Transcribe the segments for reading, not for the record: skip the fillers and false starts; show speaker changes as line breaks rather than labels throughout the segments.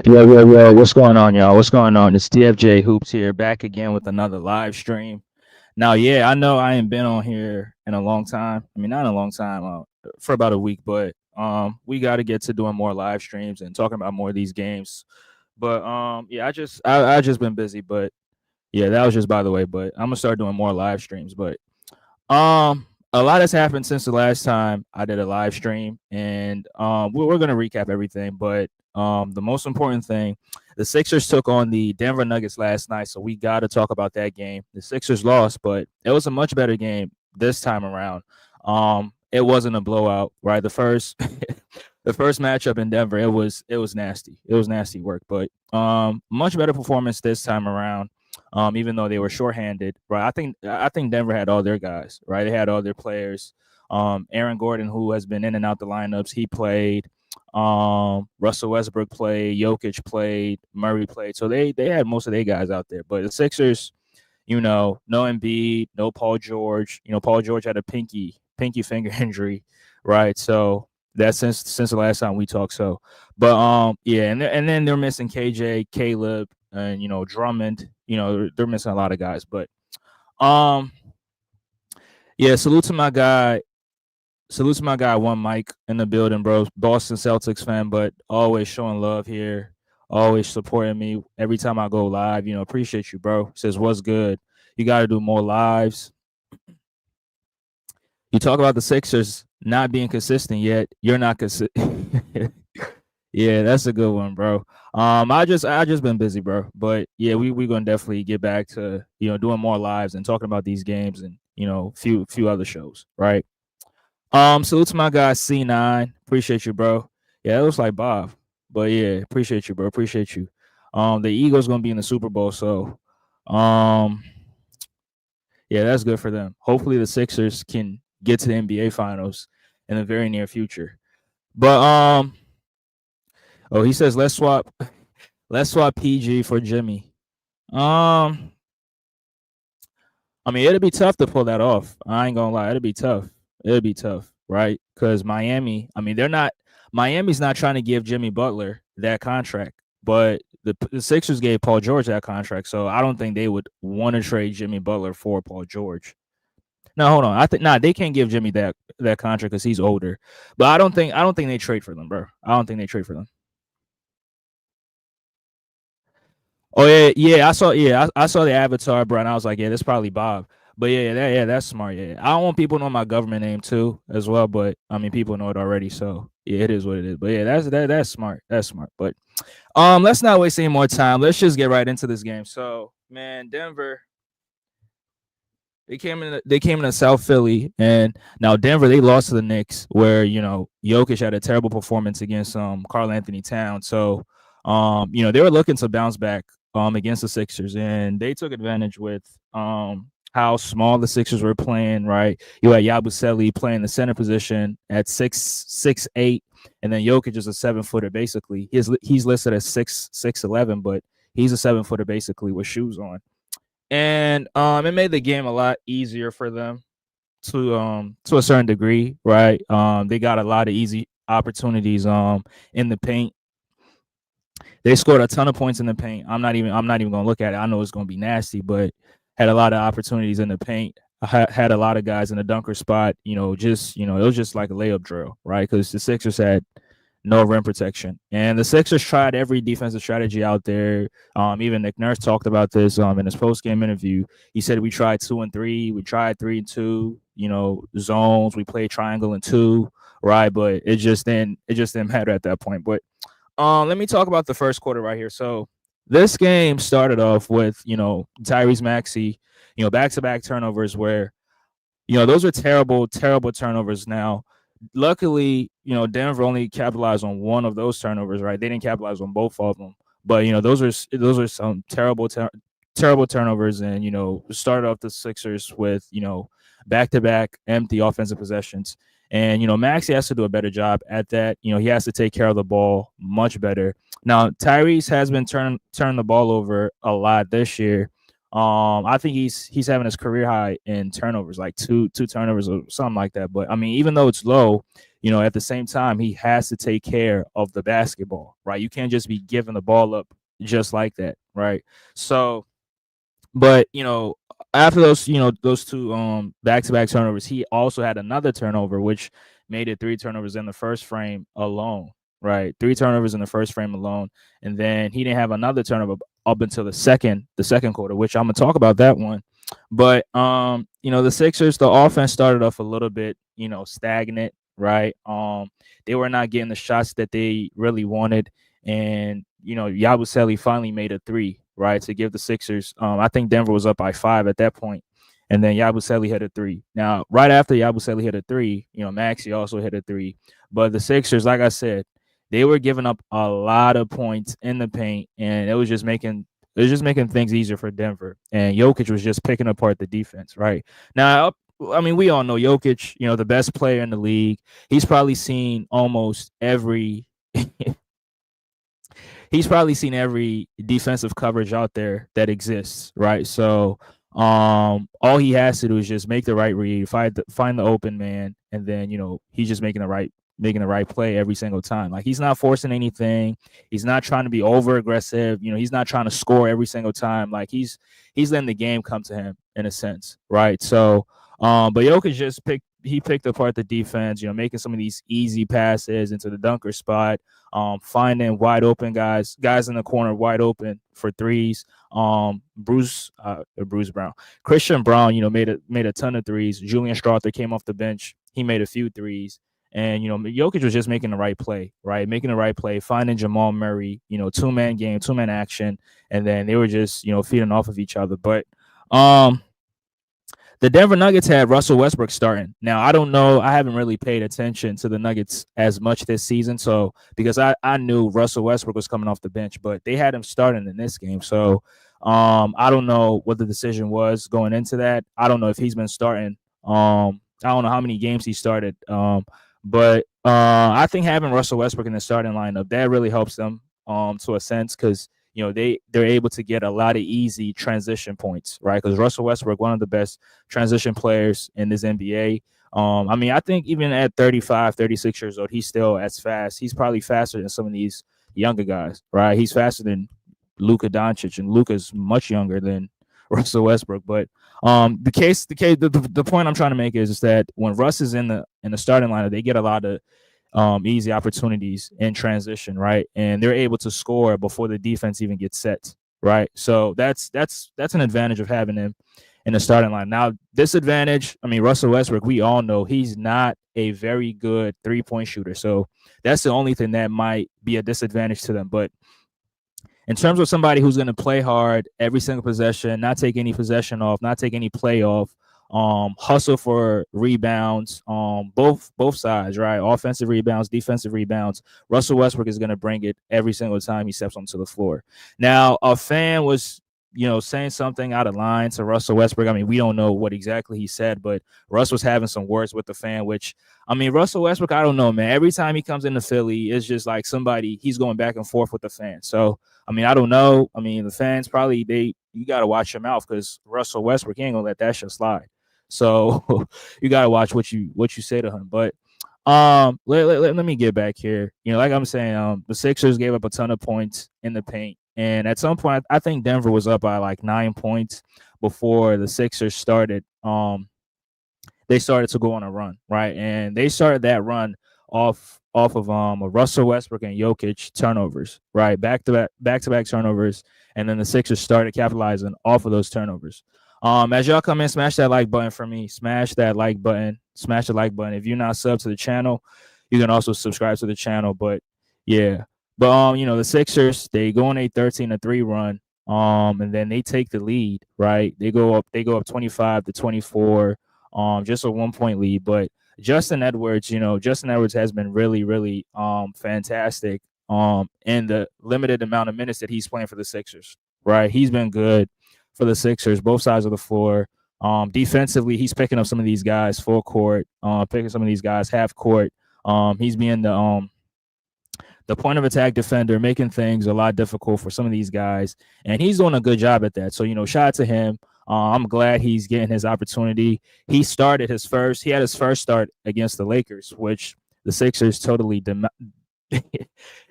Yo. What's going on, y'all? What's going on? It's DFJ Hoops here, back again with another live stream. Now, yeah, I know I ain't been on here in a long time. I mean, not in a long time, for about a week, but we got to get to doing more live streams and talking about more of these games. But yeah, I just been busy, but yeah, that was just by the way. But I'm gonna start doing more live streams. But a lot has happened since the last time I did a live stream, and we're gonna recap everything. But the most important thing, the Sixers took on the Denver Nuggets last night, so we got to talk about that game. The Sixers lost, but it was a much better game this time around. It wasn't a blowout, right? The first the first matchup in Denver, it was nasty. It was nasty work, but much better performance this time around. Even though they were shorthanded, right? I think Denver had all their guys, right? They had all their players. Aaron Gordon, who has been in and out the lineups, he played. Russell Westbrook played. Jokic played. Murray played. So they had most of their guys out there. But the Sixers, no Embiid, no Paul George. Paul George had a pinky finger injury, right? So that's since the last time we talked. So, but yeah, and then they're missing KJ, Caleb, and Drummond. They're missing a lot of guys, but um yeah, salute to my guy One Mike in the building, bro. Boston Celtics fan, but always showing love here, always supporting me every time I go live. Appreciate you, bro. Says what's good. You got to do more lives. You talk about the Sixers not being consistent yet. You're not consistent. Yeah, that's a good one, bro. I just been busy, bro. But yeah, we gonna definitely get back to doing more lives and talking about these games and few other shows, right? Salute to my guy C9. Appreciate you, bro. Yeah, it looks like Bob, but yeah, appreciate you, bro. Appreciate you. The Eagles gonna be in the Super Bowl, so um, yeah, that's good for them. Hopefully, the Sixers can get to the NBA Finals in the very near future. But oh, he says let's swap PG for Jimmy. Um, I mean, it'll be tough to pull that off. I ain't gonna lie, it'll be tough. It'll be tough, right? Because Miami, I mean, they're not. Miami's not trying to give Jimmy Butler that contract, but the Sixers gave Paul George that contract, so I don't think they would want to trade Jimmy Butler for Paul George. No, hold on. I think they can't give Jimmy that contract because he's older. But I don't think they trade for them, bro. I don't think they trade for them. Oh yeah. I saw the avatar, bro, and I was like, yeah, that's probably Bob. But that's smart. Yeah, I don't want people to know my government name too, as well. But I mean, people know it already, so yeah, it is what it is. But yeah, that's smart. That's smart. But let's not waste any more time. Let's just get right into this game. So, man, Denver, they came into South Philly, and now Denver they lost to the Knicks, where Jokic had a terrible performance against Karl Anthony Towns. So they were looking to bounce back against the Sixers, and they took advantage with how small the Sixers were playing. Right, you had Yabusele playing the center position at 6'8", and then Jokic is a 7-footer basically. He's listed as 6'11", but he's a 7-footer basically with shoes on, and it made the game a lot easier for them to a certain degree, right? They got a lot of easy opportunities in the paint. They scored a ton of points in the paint. I'm not even gonna look at it. I know it's gonna be nasty, but had a lot of opportunities in the paint. Had a lot of guys in the dunker spot. It was just like a layup drill, right? Because the Sixers had no rim protection, and the Sixers tried every defensive strategy out there. Even Nick Nurse talked about this in his post game interview. He said we tried 2 and 3, we tried 3 and 2. Zones. We played triangle and two, right? But it just didn't matter at that point. But let me talk about the first quarter right here. So this game started off with Tyrese Maxey, back to back turnovers where those are terrible, terrible turnovers. Now, luckily, Denver only capitalized on one of those turnovers, right? They didn't capitalize on both of them. But those are some terrible turnovers, and started off the Sixers with back to back empty offensive possessions. And Maxey has to do a better job at that. He has to take care of the ball much better. Now Tyrese has been turning the ball over a lot this year. I think he's having his career high in turnovers, like two turnovers or something like that. But I mean, even though it's low, at the same time, he has to take care of the basketball, right? You can't just be giving the ball up just like that, right? So, but after those those two back-to-back turnovers, he also had another turnover, which made it three turnovers in the first frame alone, right? Three turnovers in the first frame alone, and then he didn't have another turnover up until the second quarter, which I'm gonna talk about that one. But the Sixers, the offense started off a little bit stagnant, right? They were not getting the shots that they really wanted, and Yabusele finally made a three, right, to give the Sixers. I think Denver was up by 5 at that point, and then Yabusele hit a three. Now, right after Yabusele hit a three, Maxey also hit a three. But the Sixers, like I said, they were giving up a lot of points in the paint, and it was just making things easier for Denver. And Jokic was just picking apart the defense, right? Now, I mean, we all know Jokic, the best player in the league. He's probably seen almost every he's probably seen every defensive coverage out there that exists, right? So all he has to do is just make the right read, find the open man, and then he's just making the right play every single time. Like, he's not forcing anything. He's not trying to be over aggressive. He's not trying to score every single time. Like, he's letting the game come to him in a sense, right? So but Jokic picked apart the defense, making some of these easy passes into the dunker spot, finding wide open guys in the corner wide open for threes. Bruce Brown, Christian Brown, made a ton of threes. Julian Strawther came off the bench. He made a few threes. And, Jokic was just making the right play, right? Making the right play, finding Jamal Murray, two-man game, two-man action. And then they were just, feeding off of each other. But the Denver Nuggets had Russell Westbrook starting. Now, I don't know. I haven't really paid attention to the Nuggets as much this season. So, because I knew Russell Westbrook was coming off the bench, but they had him starting in this game. So, I don't know what the decision was going into that. I don't know if he's been starting. I don't know how many games he started. But I think having Russell Westbrook in the starting lineup, that really helps them to a sense, because they're able to get a lot of easy transition points, right? Because Russell Westbrook, one of the best transition players in this NBA. I mean, I think even at 35, 36 years old, he's still as fast. He's probably faster than some of these younger guys, right? He's faster than Luka Doncic, and Luka's much younger than Russell Westbrook. But the point I'm trying to make is that when Russ is in the starting lineup, they get a lot of easy opportunities in transition, right? And they're able to score before the defense even gets set, right? So that's an advantage of having him in the starting line. Now, disadvantage, I mean, Russell Westbrook, we all know he's not a very good three-point shooter. So that's the only thing that might be a disadvantage to them. But in terms of somebody who's going to play hard every single possession, not take any possession off, not take any play off, hustle for rebounds, both sides, right? Offensive rebounds, defensive rebounds. Russell Westbrook is going to bring it every single time he steps onto the floor. Now, a fan was, saying something out of line to Russell Westbrook. I mean, we don't know what exactly he said, but Russ was having some words with the fan, which, I mean, Russell Westbrook, I don't know, man. Every time he comes into Philly, it's just like he's going back and forth with the fan. So, I mean, I don't know. I mean, the fans probably, you got to watch your mouth, because Russell Westbrook, he ain't going to let that shit slide. So you got to watch what you say to him. But let me get back here. Like I'm saying, the Sixers gave up a ton of points in the paint. And at some point, I think Denver was up by like 9 points before the Sixers started. They started to go on a run, right? And they started that run off of a Russell Westbrook and Jokic turnovers, right? Back-to-back turnovers. And then the Sixers started capitalizing off of those turnovers. As y'all come in, smash that like button for me. Smash that like button. Smash the like button. If you're not subbed to the channel, you can also subscribe to the channel. But yeah. But the Sixers, they go on a 13-3 run. And then they take the lead, right? They go up 25-24. Just a 1 point lead. But Justin Edwards has been really, really fantastic in the limited amount of minutes that he's playing for the Sixers, right? He's been good for the Sixers, both sides of the floor. Defensively, he's picking up some of these guys full court, picking some of these guys half court. He's being the point of attack defender, making things a lot difficult for some of these guys, and he's doing a good job at that. So, shout out to him. I'm glad he's getting his opportunity. He had his first start against the Lakers, which the Sixers totally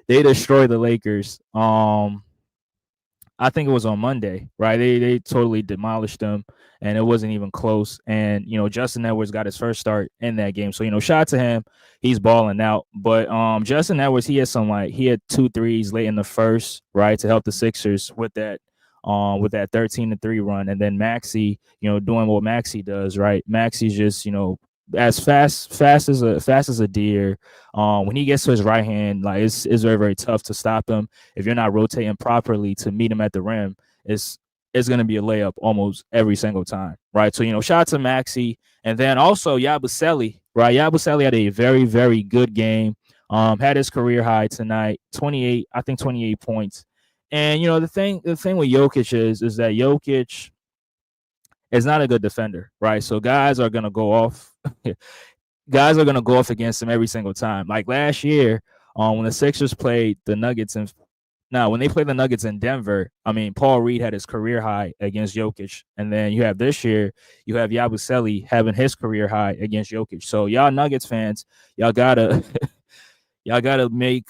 they destroyed the Lakers. I think it was on Monday, right? They totally demolished them, and it wasn't even close. And Justin Edwards got his first start in that game, so shout out to him. He's balling out. But Justin Edwards, he had 2 threes late in the first, right, to help the Sixers with that 13-3 run, and then Maxey, doing what Maxey does, right? Maxey's just as fast as a deer. When he gets to his right hand, like it's very, very tough to stop him. If you're not rotating properly to meet him at the rim, it's going to be a layup almost every single time, right? So shout out to Maxey, and then also Yabusele, right? Yabusele had a very, very good game. Had his career high tonight, 28 points. And the thing with Jokic is that Jokic is not a good defender, right? So guys are gonna go off. Guys are gonna go off against him every single time. Like last year, when the Sixers played the Nuggets and now when they played the Nuggets in Denver, I mean Paul Reed had his career high against Jokic, and then you have this year, you have Yabusele having his career high against Jokic. So y'all Nuggets fans, y'all gotta make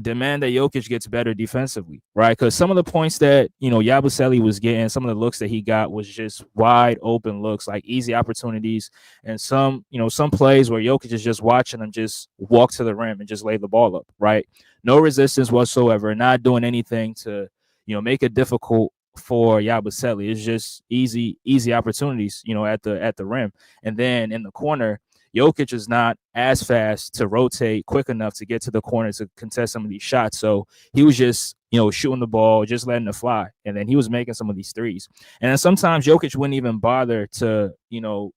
demand that Jokic gets better defensively, right? Because some of the points that Yabusele was getting, some of the looks that he got was just wide open looks, like easy opportunities, and some plays where Jokic is just watching him just walk to the rim and just lay the ball up, right? No resistance whatsoever, not doing anything to make it difficult for Yabusele. It's just easy opportunities, at the rim, and then in the corner, Jokic is not as fast to rotate quick enough to get to the corner to contest some of these shots. So he was just, shooting the ball, just letting it fly. And then he was making some of these threes. And then sometimes Jokic wouldn't even bother to,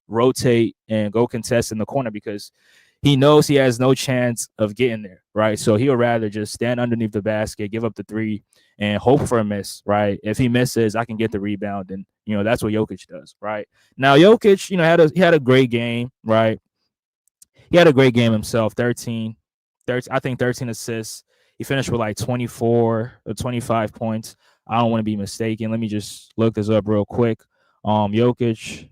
rotate and go contest in the corner because he knows he has no chance of getting there, right? So he would rather just stand underneath the basket, give up the three, and hope for a miss, right? If he misses, I can get the rebound. And, that's what Jokic does, right? Now, Jokic, he had a great game, right? He had a great game himself. 13 assists. He finished with like 24 or 25 points. I don't want to be mistaken. Let me just look this up real quick. Jokic,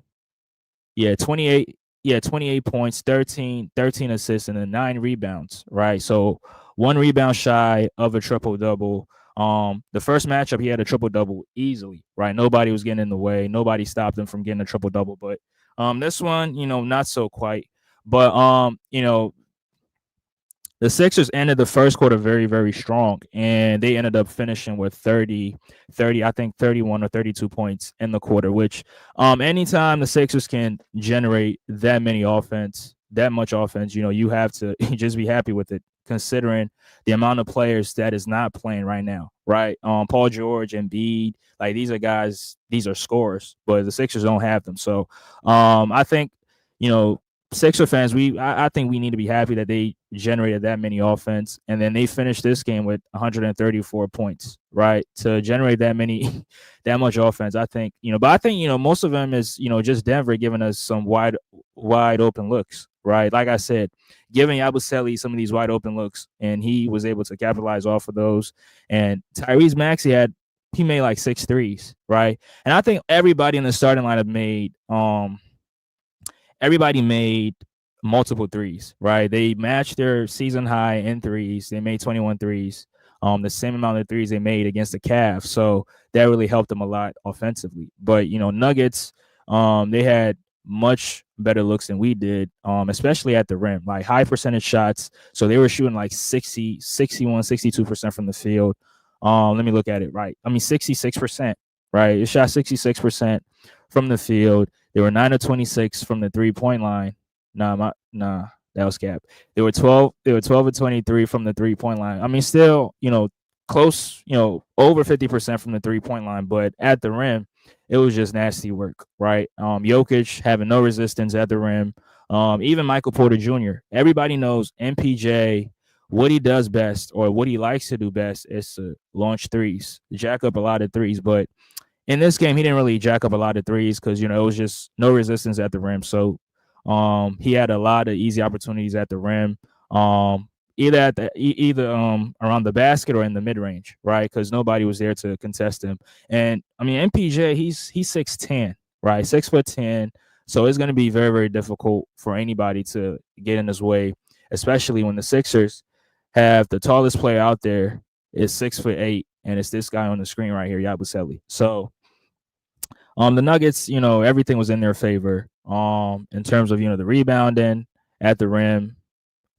28 points, 13 assists, and then 9 rebounds, right? So 1 rebound shy of a triple-double. The first matchup, he had a triple-double easily, right? Nobody was getting in the way. Nobody stopped him from getting a triple-double. But this one, not so quite. But the Sixers ended the first quarter very, very strong, and they ended up finishing with 30, I think 31 or 32 points in the quarter, which anytime the Sixers can generate that much offense, you have to just be happy with it, considering the amount of players that is not playing right now, right? Paul George, Embiid, like these are scorers, but the Sixers don't have them. So I think, Sixer fans, I think we need to be happy that they generated that many offense, and then they finished this game with 134 points, right? To generate that much offense, I think, but I think, most of them is, just Denver giving us some wide open looks, right? Like I said, giving Yabusele some of these wide open looks, and he was able to capitalize off of those. And Tyrese Maxey he made like 6 threes, right? And I think everybody in the starting lineup made multiple threes, right? They matched their season high in threes. They made 21 threes, the same amount of threes they made against the Cavs. So that really helped them a lot offensively. But, Nuggets, they had much better looks than we did, especially at the rim, like high percentage shots. So they were shooting like 60, 61, 62% from the field. Let me look at it, right? I mean, 66%, right? It shot 66% from the field. They were 9 of 26 from the 3-point line. Nah, that was cap. They were 12 of 23 from the 3-point line. I mean, still, close, over 50% from the 3-point line, but at the rim, it was just nasty work, right? Jokic having no resistance at the rim. Even Michael Porter Jr. Everybody knows MPJ, what he does best, or what he likes to do best, is to launch threes, jack up a lot of threes. But in this game, he didn't really jack up a lot of threes because, it was just no resistance at the rim. So he had a lot of easy opportunities at the rim, either around the basket or in the mid range, right? Because nobody was there to contest him. And I mean, MPJ, he's 6'10", right? 6'10". So it's going to be very, very difficult for anybody to get in his way, especially when the Sixers have the tallest player out there is 6'8", and it's this guy on the screen right here, Yabusele. So the Nuggets, everything was in their favor. In terms of the rebounding at the rim,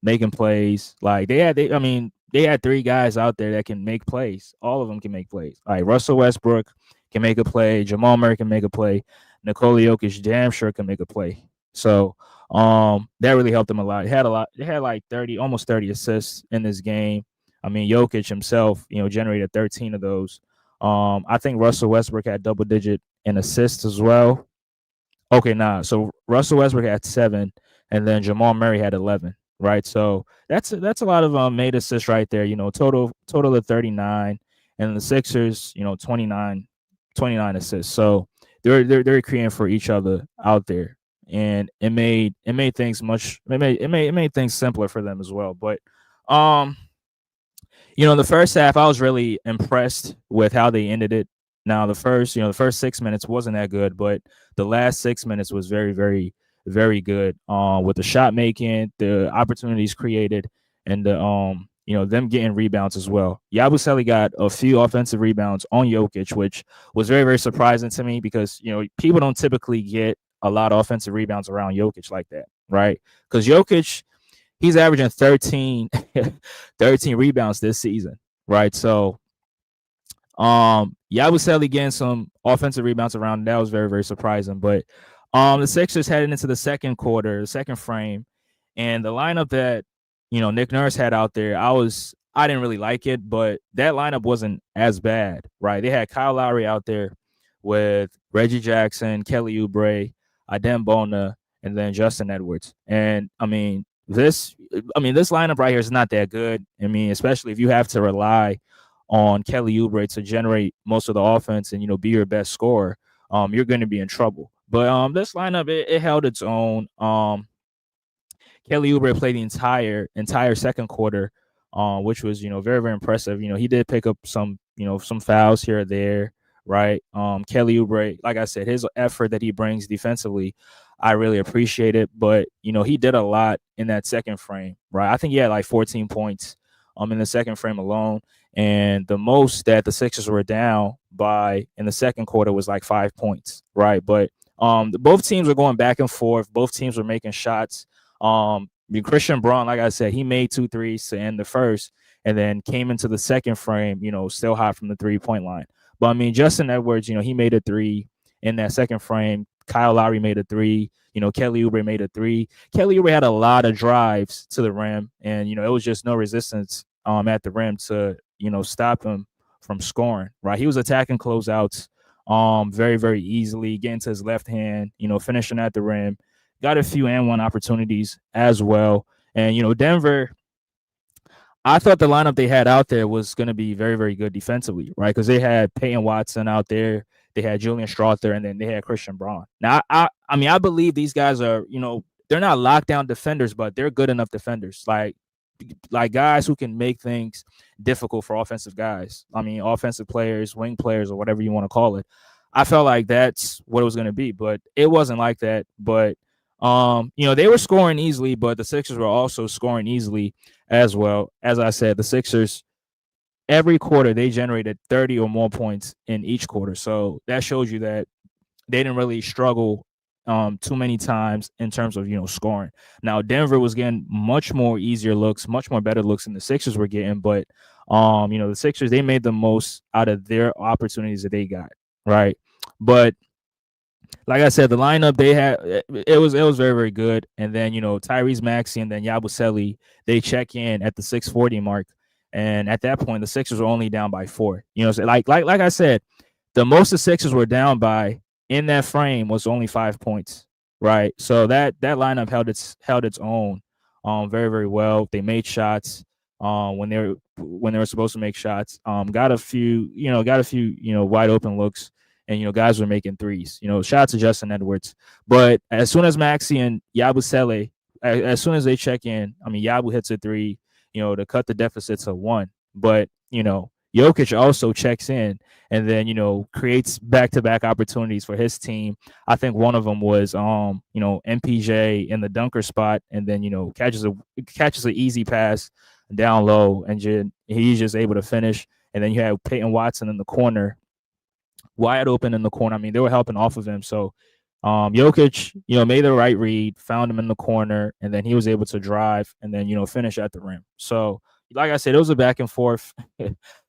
making plays. Like they had three guys out there that can make plays. All of them can make plays. All right, Russell Westbrook can make a play. Jamal Murray can make a play. Nikola Jokic damn sure can make a play. So that really helped them a lot. They had like 30, almost 30 assists in this game. I mean, Jokic himself, generated 13 of those. I think Russell Westbrook had double digit in assists as well. Okay, nah. So Russell Westbrook had 7, and then Jamal Murray had 11. Right. So that's a lot of made assists right there. Total of 39, and the Sixers, 29 assists. So they're creating for each other out there, and it made things it made things simpler for them as well. But um in the first half, I was really impressed with how they ended it. Now, the first 6 minutes wasn't that good, but the last 6 minutes was very, very, very good. With the shot making, the opportunities created, and them getting rebounds as well. Yabusele got a few offensive rebounds on Jokic, which was very, very surprising to me because people don't typically get a lot of offensive rebounds around Jokic like that, right? Because Jokic, he's averaging 13 rebounds this season, right? So Yabusele getting some offensive rebounds around, that was very, very surprising. But the Sixers headed into the second quarter, the second frame, and the lineup that Nick Nurse had out there, I didn't really like it, but that lineup wasn't as bad, right? They had Kyle Lowry out there with Reggie Jackson, Kelly Oubre, Adem Bona, and then Justin Edwards. And this lineup right here is not that good. I mean, especially if you have to rely on Kelly Oubre to generate most of the offense and be your best scorer, you're going to be in trouble. But this lineup, it held its own. Kelly Oubre played the entire second quarter, which was very, very impressive. He did pick up some fouls here or there, right? Kelly Oubre, like I said, his effort that he brings defensively, I really appreciate it. But he did a lot in that second frame, right? I think he had like 14 points in the second frame alone. And the most that the Sixers were down by in the second quarter was like 5 points, right? But both teams were going back and forth. Both teams were making shots. Christian Braun, like I said, he made 2 threes to end the first, and then came into the second frame, still hot from the 3-point line. But I mean, Justin Edwards, he made a 3 in that second frame. Kyle Lowry made a 3. Kelly Oubre made a 3. Kelly Oubre had a lot of drives to the rim, and it was just no resistance at the rim to stop him from scoring. Right, he was attacking closeouts very, very easily, getting to his left hand, finishing at the rim. Got a few and one opportunities as well. And Denver, I thought the lineup they had out there was going to be very, very good defensively, right? Because they had Peyton Watson out there, they had Julian Strawther, and then they had Christian Braun. Now, I mean, I believe these guys are, they're not lockdown defenders, but they're good enough defenders, like guys who can make things difficult for offensive guys. I mean, offensive players, wing players, or whatever you want to call it. I felt like that's what it was going to be, but it wasn't like that. But they were scoring easily, but the Sixers were also scoring easily as well. As I said, the Sixers, every quarter, they generated 30 or more points in each quarter. So that shows you that they didn't really struggle too many times in terms of scoring. Now Denver was getting much more easier looks, much more better looks than the Sixers were getting, but the Sixers, they made the most out of their opportunities that they got, right? But like I said, the lineup they had, it was very, very good. And then Tyrese Maxey and then Yabusele, they check in at the 6:40 mark, and at that point the Sixers were only down by 4. So like I said, the most the Sixers were down by in that frame was only 5 points, right? So that lineup held its own very, very well. They made shots when they were supposed to make shots. Got a few wide open looks, and guys were making threes. Shots to Justin Edwards. But as soon as Maxey and Yabusele, as soon as they check in, I mean, Yabu hits a 3, to cut the deficit to 1. But Jokic also checks in and then, creates back-to-back opportunities for his team. I think one of them was, MPJ in the dunker spot, and then, catches an easy pass down low, and he's just able to finish. And then you have Peyton Watson in the corner, wide open in the corner. I mean, they were helping off of him. So Jokic, made the right read, found him in the corner, and then he was able to drive and then, finish at the rim. So, like I said, it was a back and forth,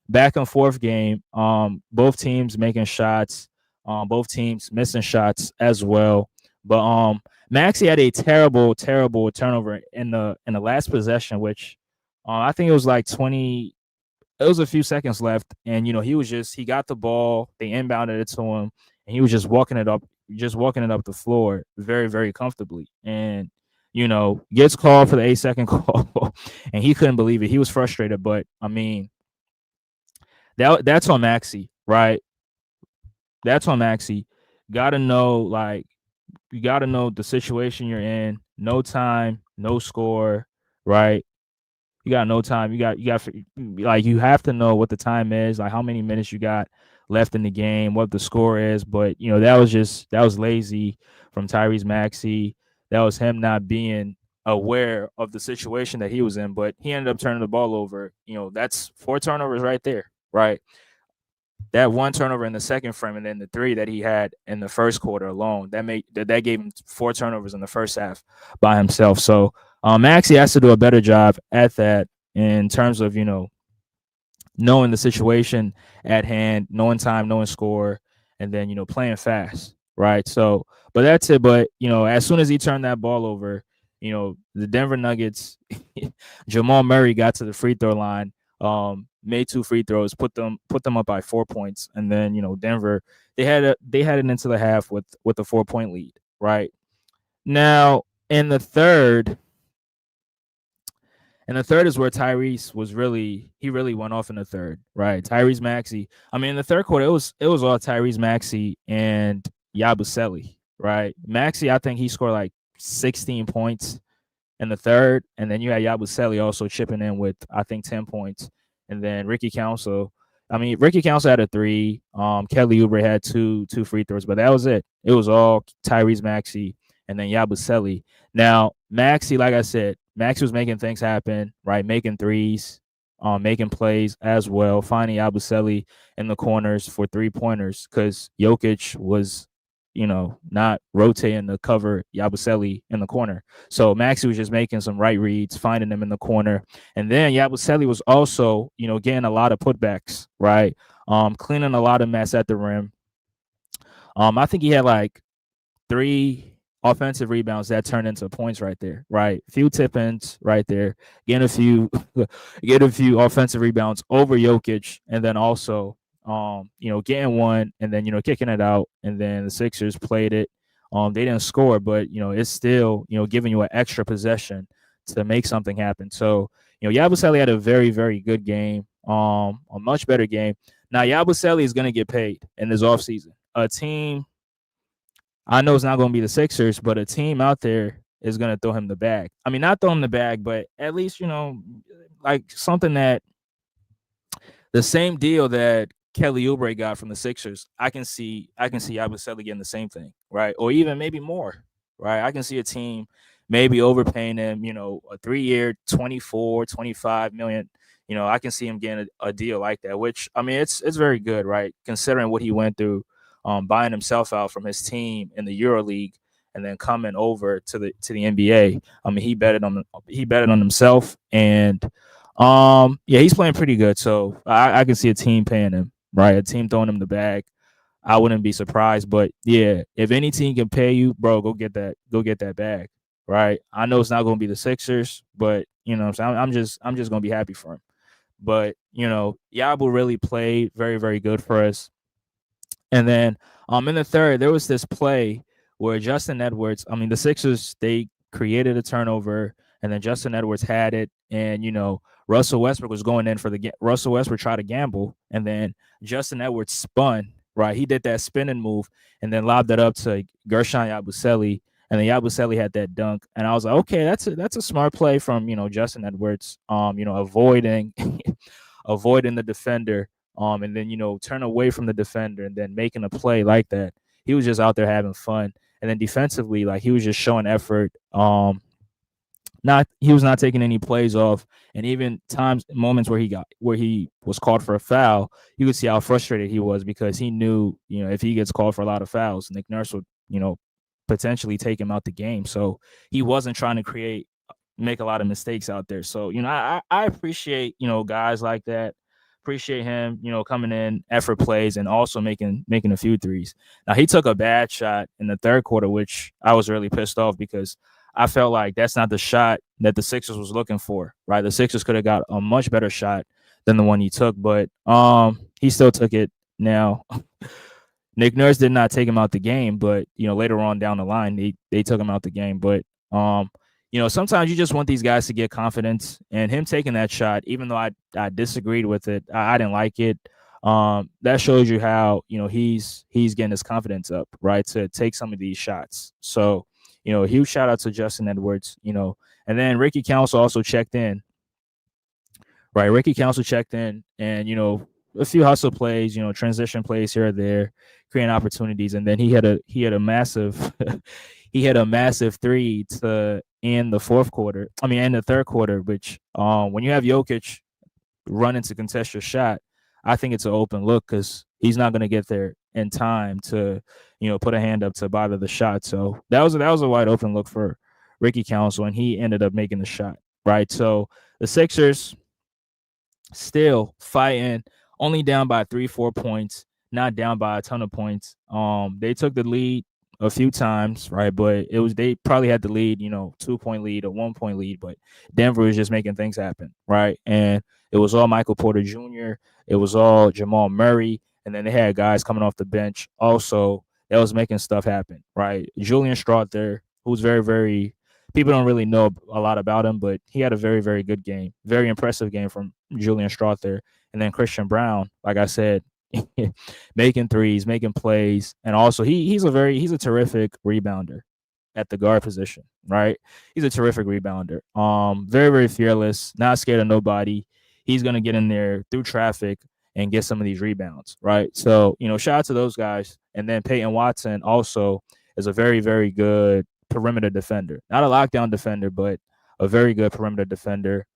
back and forth game. Both teams making shots, both teams missing shots as well. But Maxey had a terrible, terrible turnover in the last possession, which I think it was like 20. It was a few seconds left, and he got the ball, they inbounded it to him, and he was just walking it up the floor very, very comfortably. And gets called for the 8-second call, and he couldn't believe it. He was frustrated, but I mean, that's on Maxey, right? That's on Maxey. Gotta know, like, you gotta know the situation you're in. No time, no score, right? You got no time. You got like, you have to know what the time is, like how many minutes you got left in the game, what the score is. But that was lazy from Tyrese Maxey. That was him not being aware of the situation that he was in. But he ended up turning the ball over. That's 4 turnovers right there, right? That 1 turnover in the second frame, and then the 3 that he had in the first quarter alone, that gave him 4 turnovers in the first half by himself. So Maxey has to do a better job at that in terms of knowing the situation at hand, knowing time, knowing score, and then playing fast, right? So, but that's it. But as soon as he turned that ball over, the Denver Nuggets, Jamal Murray got to the free throw line, made 2 free throws, put them up by 4 points, and then Denver, they had it into the half with a 4-point lead, right? Now in the third. And the third is where Tyrese really went off in the third, right? Tyrese Maxey. I mean, in the third quarter, it was all Tyrese Maxey and Yabusele, right? Maxey, I think he scored like 16 points in the third, and then you had Yabusele also chipping in with, I think, 10 points, and then Ricky Council. I mean, Ricky Council had a 3. Kelly Oubre had two free throws, but that was it. It was all Tyrese Maxey and then Yabusele. Now, Maxey, like I said, Maxey was making things happen, right? Making threes, making plays as well, finding Yabusele in the corners for 3-pointers because Jokic was, not rotating to cover Yabusele in the corner. So Maxey was just making some right reads, finding them in the corner. And then Yabusele was also, getting a lot of putbacks, right? Cleaning a lot of mess at the rim. I think he had like 3 offensive rebounds that turned into points right there, right? A few tip-ins right there, getting a few offensive rebounds over Jokic, and then also, getting one and then, kicking it out, and then the Sixers played it. They didn't score, but, it's still, giving you an extra possession to make something happen. So, Yabusele had a very, very good game, a much better game. Now, Yabusele is going to get paid in this offseason. A team, I know it's not going to be the Sixers, but a team out there is going to throw him the bag. I mean, not throw him the bag, but at least, like something that the same deal that Kelly Oubre got from the Sixers. I can see Yabusele getting the same thing, right? Or even maybe more, right? I can see a team maybe overpaying him, a 3-year, 24, 25 million. I can see him getting a deal like that, which, I mean, it's very good, right? Considering what he went through, buying himself out from his team in the EuroLeague and then coming over to the NBA. I mean, he betted on himself, and yeah, he's playing pretty good. So I can see a team paying him, right? A team throwing him the bag. I wouldn't be surprised, but yeah, if any team can pay you, bro, go get that bag, right? I know it's not going to be the Sixers, but I'm just going to be happy for him. But Yabu really played very, very good for us. And then in the third, there was this play where Justin Edwards, I mean, the Sixers, they created a turnover, and then Justin Edwards had it, and Russell Westbrook was going in for Russell Westbrook tried to gamble, and then Justin Edwards spun, right? He did that spinning move and then lobbed it up to Gershon Yabusele, and then Yabusele had that dunk, and I was like, okay, that's a smart play from Justin Edwards, avoiding avoiding the defender, and then turn away from the defender and then making a play like that. He was just out there having fun, and then defensively, like he was just showing effort. Not he was not taking any plays off, and even moments where he was called for a foul, you could see how frustrated he was because he knew if he gets called for a lot of fouls, Nick Nurse would potentially take him out the game. So he wasn't trying to make a lot of mistakes out there. So I appreciate guys like that. Appreciate him coming in, effort plays, and also making a few threes. Now he took a bad shot in the third quarter, which I was really pissed off because I felt like that's not the shot that the Sixers was looking for, right? The Sixers could have got a much better shot than the one he took, but he still took it. Now, Nick Nurse did not take him out the game, but later on down the line, they took him out the game. But sometimes you just want these guys to get confidence, and him taking that shot, even though I disagreed with it, I didn't like it. That shows you how he's getting his confidence up, right, to take some of these shots. So huge shout out to Justin Edwards, and then Ricky Council also checked in, right? Ricky Council checked in, and a few hustle plays, transition plays here or there, creating opportunities, and then he had a massive he had a massive three to end the fourth quarter. I mean, in the third quarter, which when you have Jokic running to contest your shot, I think it's an open look because he's not going to get there in time to put a hand up to bother the shot. So that was a wide open look for Ricky Council, and he ended up making the shot, right? So the Sixers still fighting, only down by 3-4 points, not down by a ton of points. They took the lead a few times, right? But they probably had the lead, 2-point lead or 1-point lead, but Denver was just making things happen, right? And it was all Michael Porter Jr., it was all Jamal Murray, and then they had guys coming off the bench also that was making stuff happen, right? Julian Strawther, who's very, very people don't really know a lot about him, but he had a very, very good game, very impressive game from Julian Strawther. And then Christian Brown, like I said, making threes, making plays, and also he's a terrific rebounder at the guard position, right? He's a terrific rebounder. Very, very fearless, not scared of nobody. He's gonna get in there through traffic and get some of these rebounds, right? So, shout out to those guys. And then Peyton Watson also is a very, very good perimeter defender. Not a lockdown defender, but a very good perimeter defender.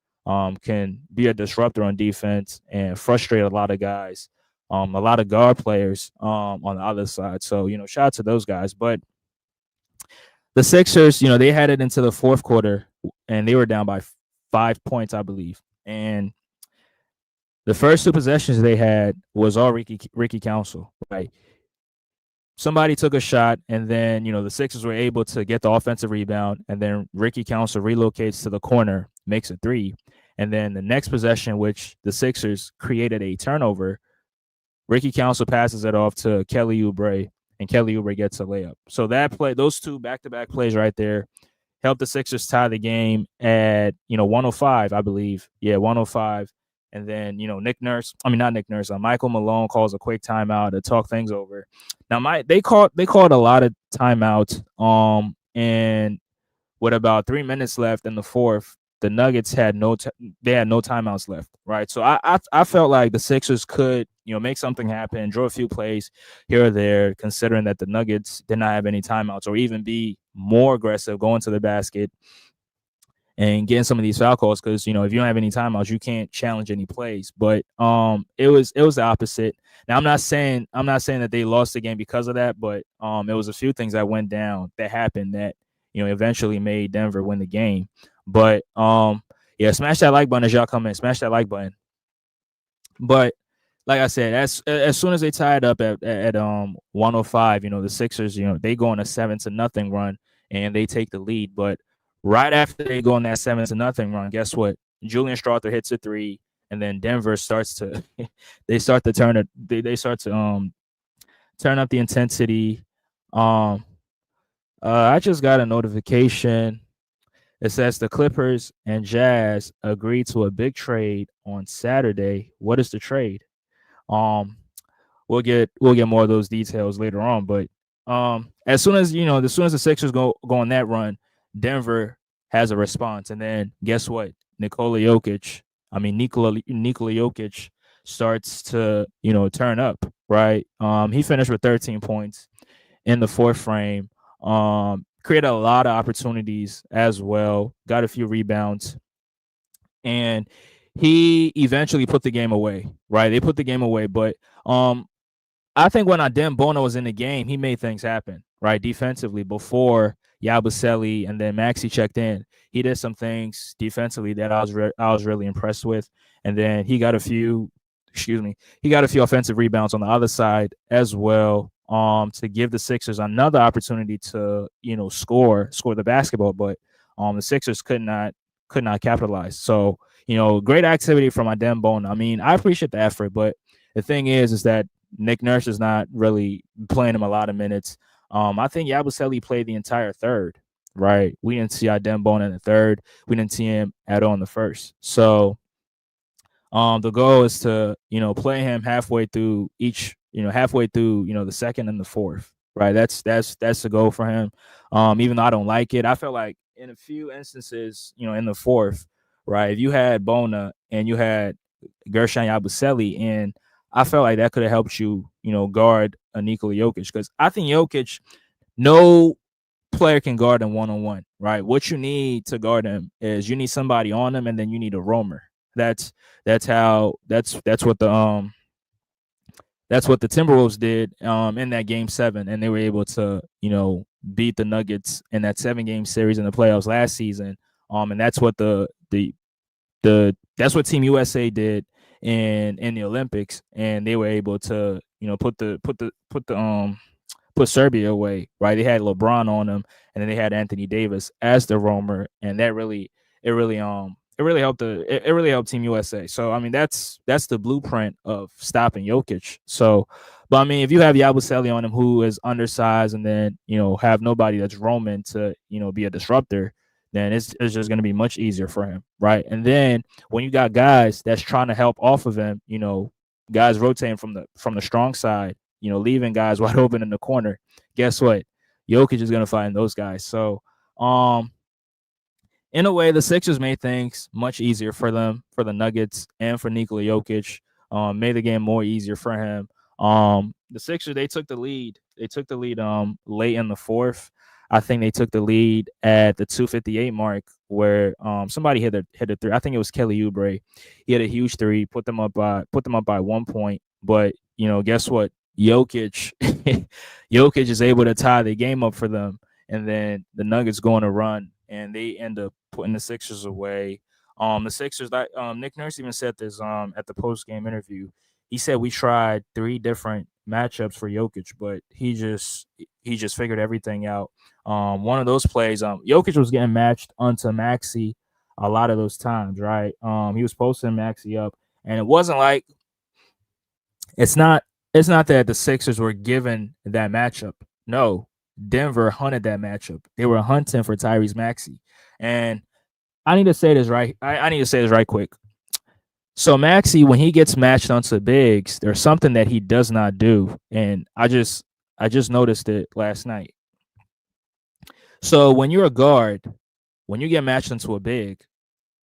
Can be a disruptor on defense and frustrate a lot of guys, a lot of guard players on the other side. So, shout out to those guys. But the Sixers, they had it into the fourth quarter and they were down by 5 points, I believe. And the first two possessions they had was all Ricky Council, right? Somebody took a shot, and then the Sixers were able to get the offensive rebound, and then Ricky Council relocates to the corner, makes a three, and then the next possession, which the Sixers created a turnover, Ricky Council passes it off to Kelly Oubre, and Kelly Oubre gets a layup. So that play, those two back-to-back plays right there, helped the Sixers tie the game at 105, I believe. Yeah, 105. And then, Michael Malone calls a quick timeout to talk things over. Now, they called a lot of timeouts. And with about 3 minutes left in the fourth, the Nuggets had no timeouts left, right? So I felt like the Sixers could, make something happen, draw a few plays here or there, considering that the Nuggets did not have any timeouts, or even be more aggressive, going to the basket and getting some of these foul calls, because if you don't have any timeouts, you can't challenge any plays. But it was the opposite. Now I'm not saying that they lost the game because of that, but it was a few things that went down that happened that eventually made Denver win the game. But yeah, smash that like button as y'all come in. Smash that like button. But like I said, as soon as they tied up at 105, the Sixers, they go on a 7-0 run and they take the lead. But right after they go on that 7-0 run, guess what? Julian Strawther hits a three, and then Denver starts to turn up the intensity. I just got a notification. It says the Clippers and Jazz agreed to a big trade on Saturday. What is the trade? We'll get more of those details later on. But as soon as the Sixers go on that run, Denver has a response, and then guess what? Nikola Jokic starts to, turn up, right? He finished with 13 points in the fourth frame. Created a lot of opportunities as well. Got a few rebounds, and he eventually put the game away. Right, they put the game away, but I think when Adem Bono was in the game, he made things happen, right? Defensively, before Yabusele and then Maxi checked in, he did some things defensively that I was really impressed with. And then he got a few offensive rebounds on the other side as well, to give the Sixers another opportunity to, score the basketball, but the Sixers could not capitalize. So, great activity from Adem Bono. I mean, I appreciate the effort, but the thing is that Nick Nurse is not really playing him a lot of minutes. I think Yabusele played the entire third, right? We didn't see Adem Bono in the third. We didn't see him at all in the first. So the goal is to, play him halfway through the second and the fourth, right? That's the goal for him. Even though I don't like it, I feel like in a few instances, in the fourth, right, if you had Bona and you had Gershon Yabusele, and I felt like that could have helped you, guard a Nikola Jokic, because I think Jokic, no player can guard him one-on-one, right? What you need to guard him is you need somebody on him, and then you need a roamer. That's that's how that's what the Timberwolves did in that game 7, and they were able to, beat the Nuggets in that 7-game series in the playoffs last season. And that's what that's what Team USA did in the Olympics, and they were able to, put Serbia away, right? They had LeBron on them, and then they had Anthony Davis as the roamer, and that really it really helped Team USA. So I mean, that's the blueprint of stopping Jokic. So, but I mean, if you have Yabusele on him, who is undersized, and then, have nobody that's roaming to, be a disruptor, then it's just going to be much easier for him, right? And then when you got guys that's trying to help off of him, guys rotating from the strong side, leaving guys wide open in the corner, guess what? Jokic is going to find those guys. So, in a way, the Sixers made things much easier for them, for the Nuggets, and for Nikola Jokic. Made the game more easier for him. The Sixers, they took the lead. They took the lead late in the fourth. I think they took the lead at the 2:58 mark, where somebody hit a three. I think it was Kelly Oubre. He had a huge three, put them up by 1 point. But, guess what? Jokic Jokic is able to tie the game up for them, and then the Nuggets go on a run, and they end up putting the Sixers away. The Sixers, like Nick Nurse even said this at the post game interview. He said we tried 3 different matchups for Jokic, but he just figured everything out. One of those plays, Jokic was getting matched onto Maxi a lot of those times, right? He was posting Maxi up, and it wasn't like it's not it's not that the Sixers were given that matchup. No, Denver hunted that matchup. They were hunting for Tyrese Maxey. And I need to say this right. I need to say this right quick. So Maxey, when he gets matched onto bigs, there's something that he does not do. And I just noticed it last night. So when you're a guard, when you get matched into a big,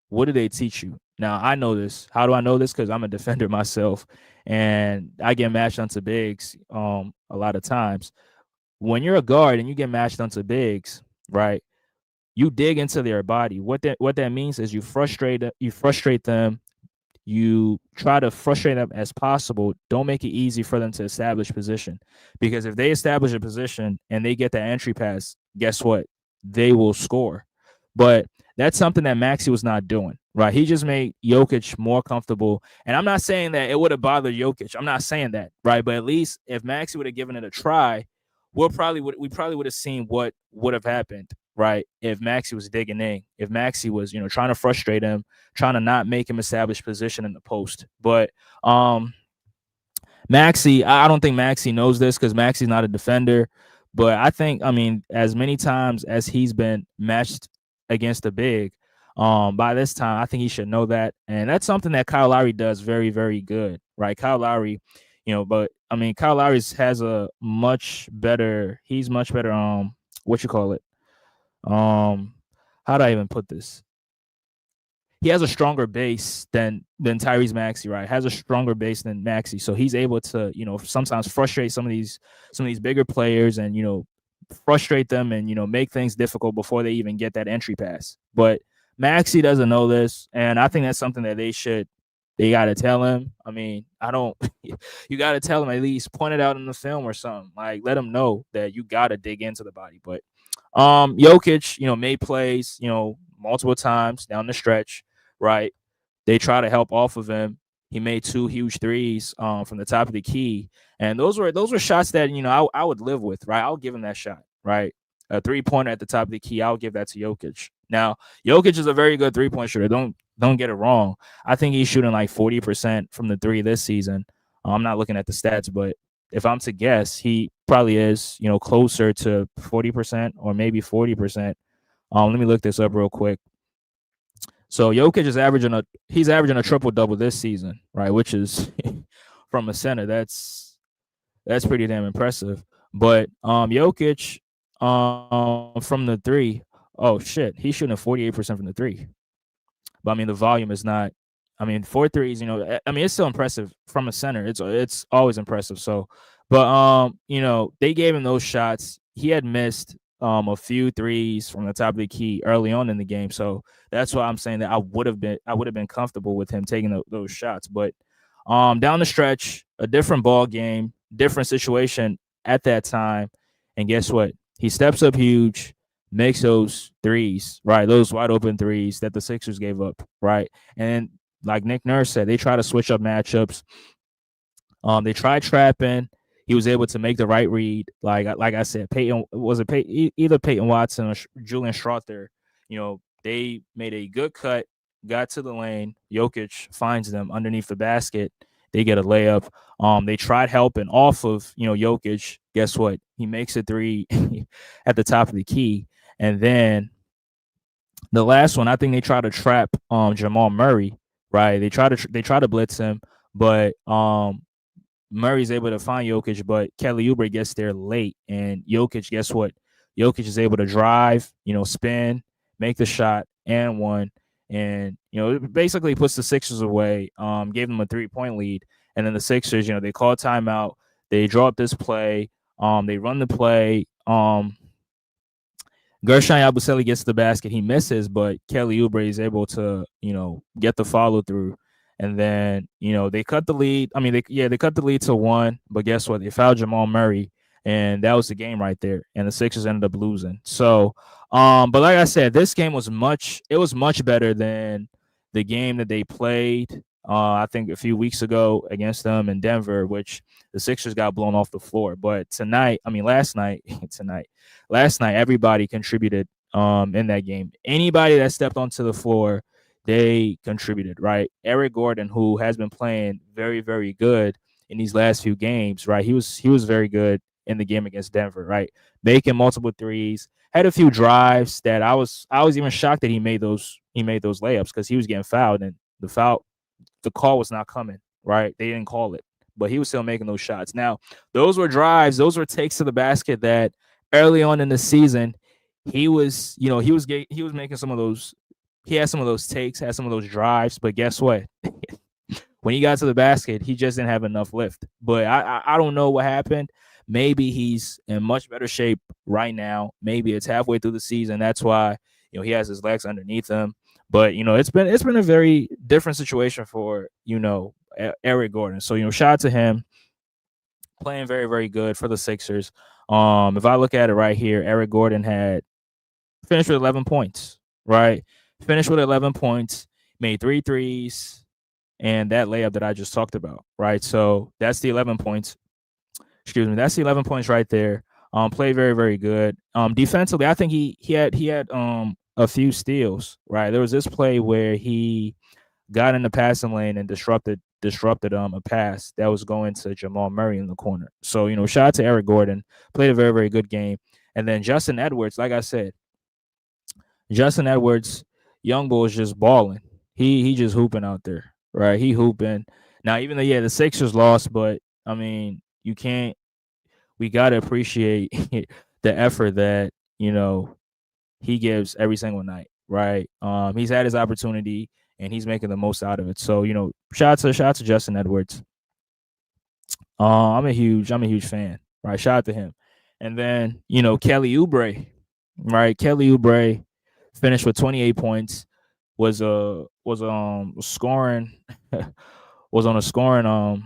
what do they teach you? Now I know this. How do I know this? Because I'm a defender myself, and I get matched onto bigs a lot of times. When you're a guard and you get matched onto bigs, right? You dig into their body. What that means is you frustrate them. You try to frustrate them as possible. Don't make it easy for them to establish position, because if they establish a position and they get that entry pass, guess what? They will score. But that's something that Maxi was not doing, right? He just made Jokic more comfortable. And I'm not saying that it would have bothered Jokic. I'm not saying that, right? But at least if Maxi would have given it a try, we probably would have seen what would have happened, right? If Maxi was digging in, if Maxi was, trying to frustrate him, trying to not make him establish position in the post. But Maxi, I don't think Maxi knows this, because Maxi's not a defender. But I think, I mean, as many times as he's been matched against a big, by this time, I think he should know that. And that's something that Kyle Lowry does very, very good, right? Kyle Lowry, but I mean, Kyle Lowry has he's much better, what you call it? How do I even put this? he has a stronger base than Tyrese Maxey, right? Has a stronger base than Maxey, so he's able to, sometimes frustrate some of these bigger players, and frustrate them, and make things difficult before they even get that entry pass. But Maxey doesn't know this, and I think that's something that they got to tell him. I mean, I don't. You got to tell him, at least point it out in the film or something. Like, let him know that you got to dig into the body. But Jokic, made plays, multiple times down the stretch, right? They try to help off of him. He made two huge threes from the top of the key, and those were shots that I would live with, right? I'll give him that shot, right? A 3-pointer at the top of the key, I'll give that to Jokic. Now, Jokic is a very good 3-point shooter. Don't get it wrong. I think he's shooting like 40% from the three this season. I'm not looking at the stats, but if I'm to guess, he probably is, closer to 40% or maybe 40%. Let me look this up real quick. So Jokic is averaging a triple double this season, right? Which is from a center. That's pretty damn impressive. But Jokic from the three, oh shit, he's shooting 48% from the three. But I mean, the volume is not. I mean, 4 threes. I mean, it's still impressive from a center. It's always impressive. So, but they gave him those shots. He had missed a few threes from the top of the key early on in the game. So that's why I'm saying that I would have been comfortable with him taking those shots. But down the stretch, a different ball game, different situation at that time, and guess what? He steps up huge, makes those threes, right? Those wide open threes that the Sixers gave up, right? And like Nick Nurse said, they try to switch up matchups. They tried trapping. He was able to make the right read. Like I said, either Peyton Watson or Julian Strother. They made a good cut, got to the lane. Jokic finds them underneath the basket. They get a layup. They tried helping off of Jokic. Guess what? He makes a three at the top of the key, and then the last one, I think they try to trap Jamal Murray. Right? They try to blitz him, but Murray's able to find Jokic, but Kelly Oubre gets there late, and Jokic, guess what? Jokic is able to drive, spin, make the shot, and one, and it basically puts the Sixers away. Gave them a 3-point lead, and then the Sixers, they call timeout, they draw up this play, they run the play, Gershon Yabusele gets the basket. He misses, but Kelly Oubre is able to, get the follow through. And then, they cut the lead. I mean, they cut the lead to one, but guess what? They fouled Jamal Murray, and that was the game right there. And the Sixers ended up losing. So, but like I said, this game was much better than the game that they played. I think a few weeks ago against them in Denver, which the Sixers got blown off the floor. But last night, everybody contributed in that game. Anybody that stepped onto the floor, they contributed, right? Eric Gordon, who has been playing very, very good in these last few games, right? He was very good in the game against Denver, right? Making multiple threes, had a few drives that I was even shocked that he made those layups because he was getting fouled, and the call was not coming, right? They didn't call it, but he was still making those shots. Now, those were drives, those were takes to the basket that early on in the season, he was making some of those. He had some of those takes, had some of those drives, but guess what? When he got to the basket, he just didn't have enough lift. But I don't know what happened. Maybe he's in much better shape right now. Maybe it's halfway through the season. That's why he has his legs underneath him. But it's been a very different situation for Eric Gordon. So shout out to him, playing very, very good for the Sixers. If I look at it right here, Eric Gordon had finished with 11 points, right? Finished with 11 points, made 3 threes, and that layup that I just talked about, right? So that's the 11 points. Excuse me, that's the 11 points right there. Played very, very good. Defensively, I think he had a few steals, right? There was this play where he got in the passing lane and disrupted a pass that was going to Jamal Murray in the corner. So shout out to Eric Gordon, played a very, very good game. And then Justin Edwards, like I said, young bull is just balling. He just hooping out there, right? He hooping. Now, even though the Sixers lost, but I mean, we gotta appreciate the effort that he gives every single night, right? He's had his opportunity and he's making the most out of it. So shout out to Justin Edwards. I'm a huge fan. Right, shout out to him. And then Kelly Oubre, right? Kelly Oubre finished with 28 points. Was scoring was on a scoring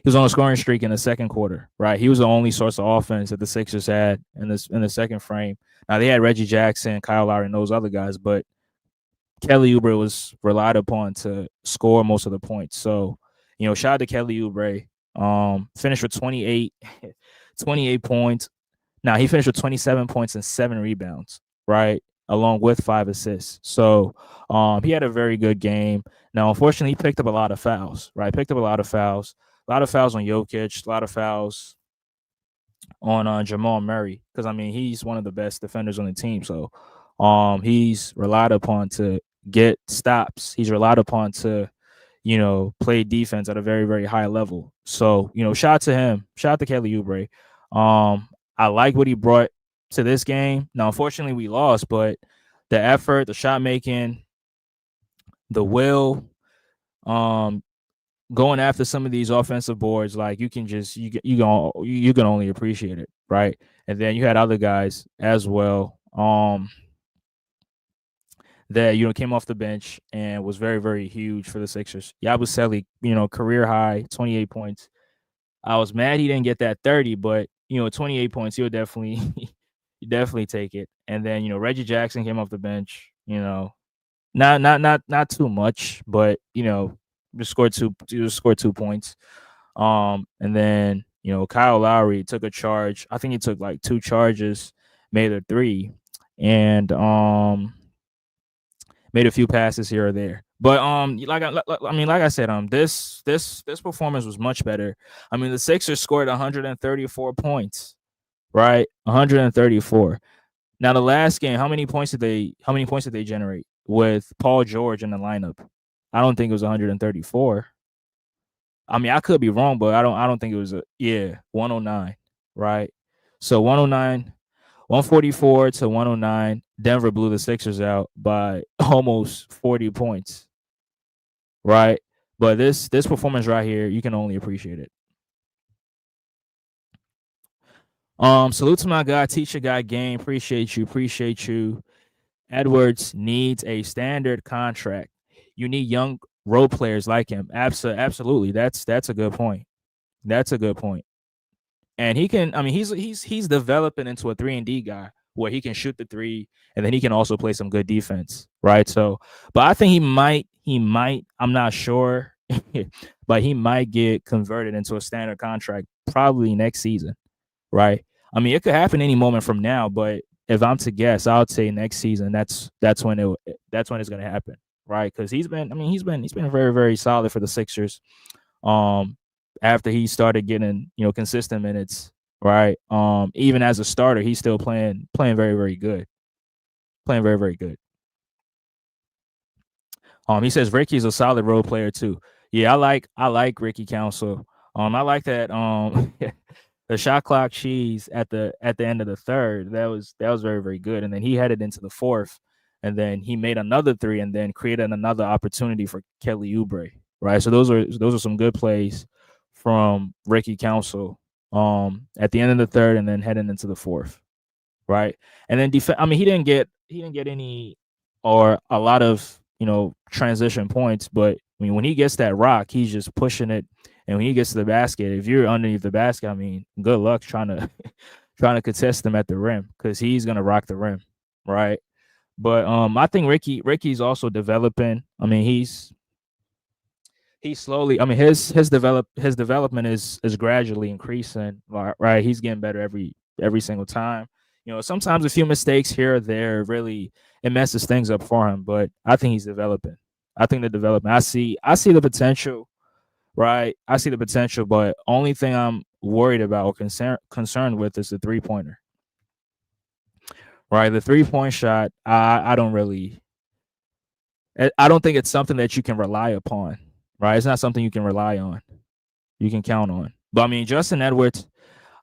he was on a scoring streak in the second quarter, right? He was the only source of offense that the Sixers had in the second frame. Now they had Reggie Jackson, Kyle Lowry, and those other guys, but Kelly Oubre was relied upon to score most of the points. So, shout out to Kelly Oubre. Finished with 28 points. Now he finished with 27 points and 7 rebounds, right? Along with 5 assists. So he had a very good game. Now, unfortunately, he picked up a lot of fouls, right? Picked up a lot of fouls on Jokic, a lot of fouls on Jamal Murray, because he's one of the best defenders on the team. So he's relied upon to get stops. He's relied upon to play defense at a very, very high level. So, shout out to him. Shout out to Kelly Oubre. I like what he brought to this game. Now, unfortunately, we lost, but the effort, the shot making, the will, going after some of these offensive boards, like you can only appreciate it, right? And then you had other guys as well. That came off the bench and was very, very huge for the Sixers. Yabusele, career high 28 points. I was mad he didn't get that 30, but 28 points, he'll definitely you definitely take it. And then Reggie Jackson came off the bench. Not too much, but just scored 2 points. And then Kyle Lowry took a charge. I think he took like 2 charges, made a 3, and made a few passes here or there. But like I said, this performance was much better. The Sixers scored 134 points, right? 134. Now the last game, how many points did they generate with Paul George in the lineup? I don't think it was 134. I could be wrong, but I don't think it was 109, right? So 109, 144 to 109. Denver blew the Sixers out by almost 40 points, right? But this performance right here, you can only appreciate it. Salute to my guy, teacher guy game. Appreciate you. Edwards needs a standard contract. You need young role players like him. Absolutely. That's a good point. That's a good point. And he can. He's developing into a 3-and-D guy where he can shoot the three, and then he can also play some good defense, right? So, but I think he might. I'm not sure, but he might get converted into a standard contract probably next season, right? It could happen any moment from now, but if I'm to guess, I would say next season. That's when it's going to happen, right? Because he's been very, very solid for the Sixers. After he started getting consistent minutes, right? Even as a starter, he's still playing very, very good, playing very, very good. He says Ricky's a solid role player too. Yeah, I like Ricky Council. I like that. The shot clock cheese at the end of the third. That was very, very good. And then he headed into the fourth, and then he made another three, and then created another opportunity for Kelly Oubre. Right. So those are some good plays from Ricky Council. At the end of the third, and then heading into the fourth. Right. And then he didn't get any or a lot of transition points, but when he gets that rock, he's just pushing it. And when he gets to the basket, if you're underneath the basket, good luck trying to trying to contest him at the rim, because he's gonna rock the rim, right? But I think Ricky's also developing. He's slowly. His development is gradually increasing, right? He's getting better every single time. Sometimes a few mistakes here or there really it messes things up for him, but I think he's developing. I think the development. I see the potential, right? I see the potential, but only thing I'm worried about or concerned with is the 3-pointer, right? The 3-point shot, I don't really, I don't think it's something that you can rely upon, right? It's not something you can rely on, you can count on. But Justin Edwards,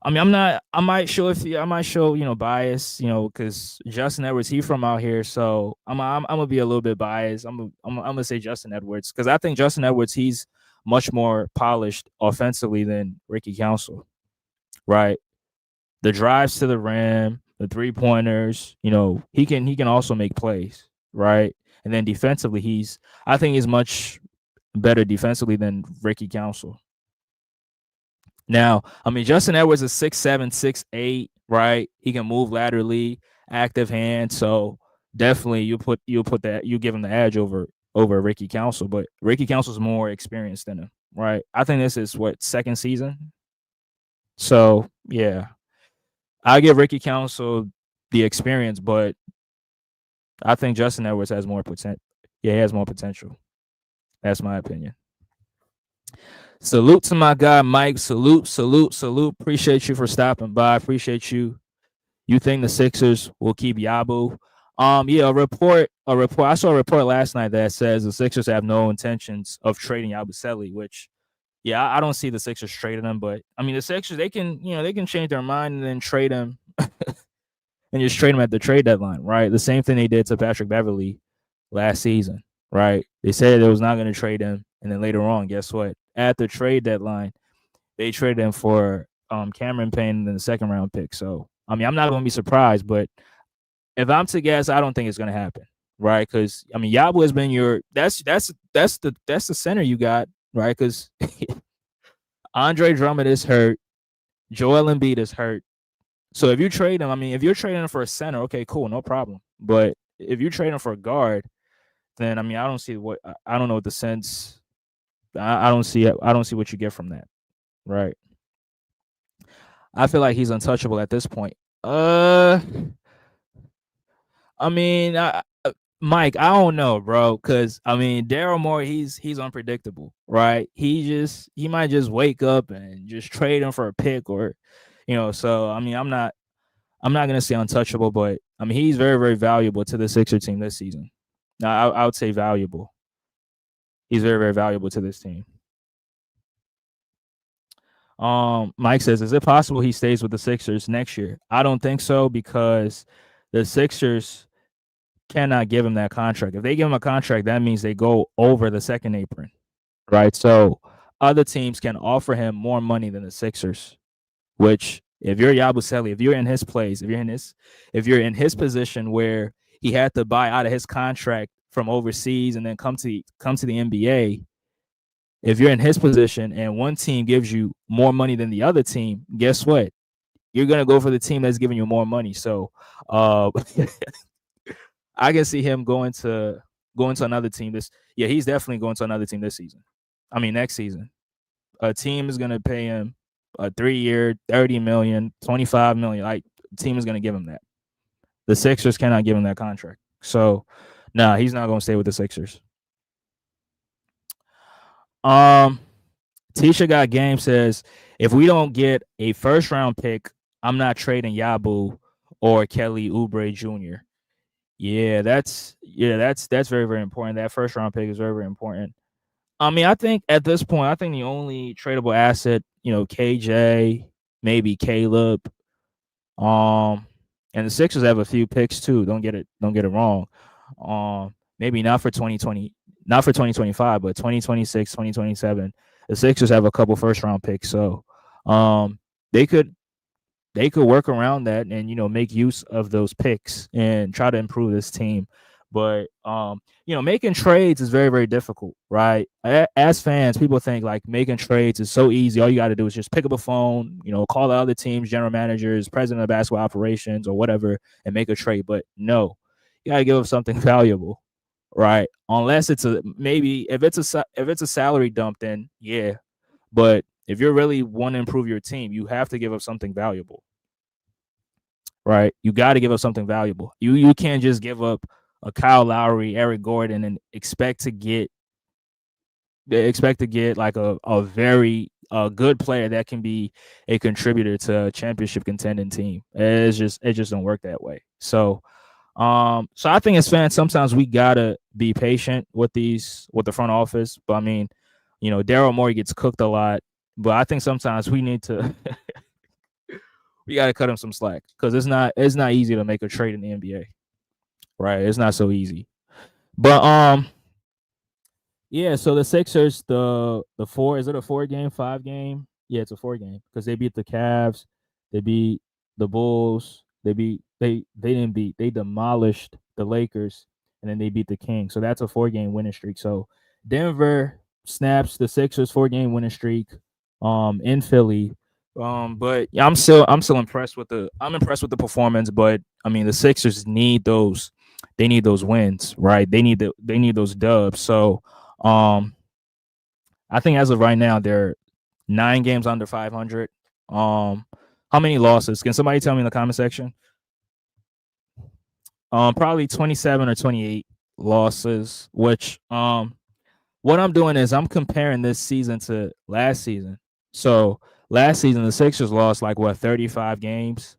I mean, I'm not. I might show bias. Because Justin Edwards, he from out here, so I'm gonna be a little bit biased. I'm gonna say Justin Edwards because I think Justin Edwards he's much more polished offensively than Ricky Council, right? The drives to the rim, the 3 pointers. He can also make plays, right? And then defensively, I think he's much better defensively than Ricky Council. Now, I mean, Justin Edwards is 6'7", 6'8", right? He can move laterally, active hand. So definitely you give him the edge over Ricky Council, but Ricky Council's more experienced than him, right? I think this is what second season. So yeah, I give Ricky Council the experience, but I think Justin Edwards has more potential. Yeah, he has more potential. That's my opinion. Salute to my guy Mike. Salute, salute, salute. Appreciate you for stopping by. Appreciate you. You think the Sixers will keep Yabu? Yeah, a report. I saw a report last night that says the Sixers have no intentions of trading Yabusele, which yeah, I don't see the Sixers trading him, but I mean the Sixers they can change their mind and then trade him and just trade him at the trade deadline, right? The same thing they did to Patrick Beverly last season, right? They said they was not going to trade him, and then later on, guess what? At the trade deadline, they traded him for Cameron Payne and the second round pick. So I mean, I'm not going to be surprised, but if I'm to guess, I don't think it's going to happen, right? Because I mean, Yabu has been your that's the center you got, right? Because Andre Drummond is hurt, Joel Embiid is hurt. So if you trade him, I mean, if you're trading him for a center, okay, cool, no problem. But if you trade him for a guard, then I mean, I don't know what the sense. I don't see it. I don't see what you get from that, right? I feel like he's untouchable at this point. I mean, Mike, I don't know, bro, because I mean, Daryl Moore, he's unpredictable, right? He might just wake up and just trade him for a pick, or. So I mean, I'm not gonna say untouchable, but I mean, he's very very valuable to the Sixer team this season. Now, I would say valuable. He's very very valuable to this team. Mike says, is it possible he stays with the Sixers next year? I don't think so because the Sixers cannot give him that contract. If they give him a contract, that means they go over the second apron, right? So other teams can offer him more money than the Sixers. Which, if you're Yabusele, if you're in his place, if you're in his position where he had to buy out of his contract from overseas and then come to the NBA, if you're in his position and one team gives you more money than the other team, guess what? You're gonna go for the team that's giving you more money. So, uh, I can see him going to another team. Yeah, he's definitely going to another team this season. I mean, next season, a team is gonna pay him a 3-year, 30 million, 25 million. Like, the team is gonna give him that. The Sixers cannot give him that contract. So, nah, he's not gonna stay with the Sixers. Um, Tisha Got Game says, if we don't get a first round pick, I'm not trading Yabu or Kelly Oubre Jr. Yeah, that's very very important. That first round pick is very very important. I mean, I think at this point, I think the only tradable asset, KJ, maybe Caleb, um, and the Sixers have a few picks too. Don't get it wrong. Maybe not for 2020, not for 2025, but 2026, 2027. The Sixers have a couple first round picks, so they could work around that and make use of those picks and try to improve this team. But making trades is very very difficult, right? As fans, people think like making trades is so easy. All you got to do is just pick up a phone, call the other teams, general managers, president of basketball operations, or whatever, and make a trade. But no, you got to give up something valuable, right? Unless it's a maybe if it's a salary dump, then yeah. But if you really want to improve your team, you have to give up something valuable, right? You got to give up something valuable. You can't just give up a Kyle Lowry, Eric Gordon, and expect to get like a very good player that can be a contributor to a championship contending team. It just don't work that way. So I think as fans, sometimes we gotta be patient with the front office. But I mean, Daryl Morey gets cooked a lot. But I think sometimes we need to we got to cut him some slack because it's not easy to make a trade in the NBA, right? It's not so easy. But yeah. So the Sixers, the four is it a 4 game, 5 game? Yeah, it's a 4 game because they beat the Cavs, they beat the Bulls, they didn't beat they demolished the Lakers, and then they beat the Kings. So that's a 4 game winning streak. So Denver snaps the Sixers 4 game winning streak, in Philly. But yeah, I'm still impressed with the performance. But I mean, the Sixers need those, they need those wins, right? They need those dubs. So um, I think as of right now, they're 9 games under 500. How many losses? Can somebody tell me in the comment section? Probably 27 or 28 losses. Which what I'm doing is I'm comparing this season to last season. So last season the Sixers lost like what 35 games.